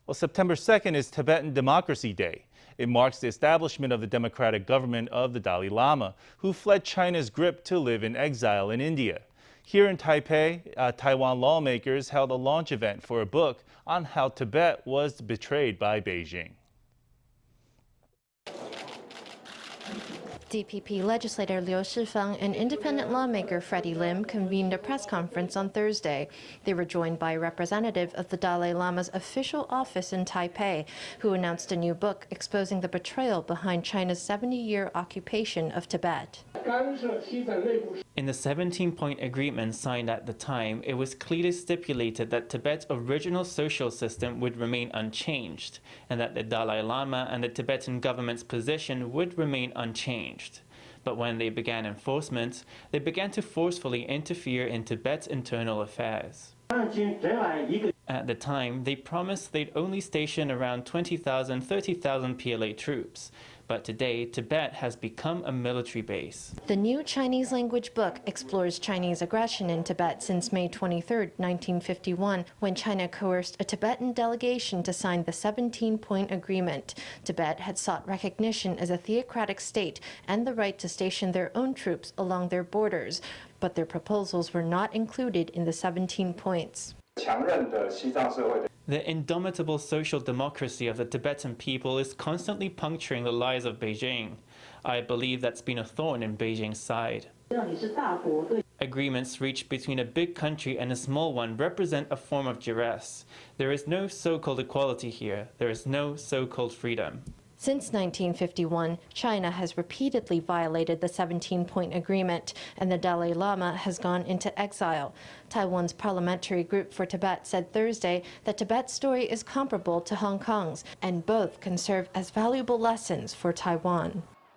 Well, September 2nd is Tibetan Democracy Day. It marks the establishment of the democratic government of the Dalai Lama, who fled China's grip to live in exile in India. Here in Taipei, Taiwan lawmakers held a launch event for a book on how Tibet was betrayed by Beijing. DPP Legislator Liu Shyh-fang and independent lawmaker Freddy Lim convened a press conference on Thursday. They were joined by a representative of the Dalai Lama's official office in Taipei, who announced a new book exposing the betrayal behind China's 70-year occupation of Tibet. In the 17-point agreement signed at the time, it was clearly stipulated that Tibet's original social system would remain unchanged, and that the Dalai Lama and the Tibetan government's position would remain unchanged. But when they began enforcement, they began to forcefully interfere in Tibet's internal affairs. At the time, they promised they'd only station around 20,000, 30,000 PLA troops. But today, Tibet has become a military base. The new Chinese language book explores Chinese aggression in Tibet since May 23, 1951, when China coerced a Tibetan delegation to sign the 17-point agreement. Tibet had sought recognition as a theocratic state and the right to station their own troops along their borders, but their proposals were not included in the 17 points. The indomitable social democracy of the Tibetan people is constantly puncturing the lies of Beijing. I believe that's been a thorn in Beijing's side. Agreements reached between a big country and a small one represent a form of duress. There is no so-called equality here. There is no so-called freedom. Since 1951, China has repeatedly violated the 17-point agreement, and the Dalai Lama has gone into exile. Taiwan's Parliamentary Group for Tibet said Thursday that Tibet's story is comparable to Hong Kong's, and both can serve as valuable lessons for Taiwan.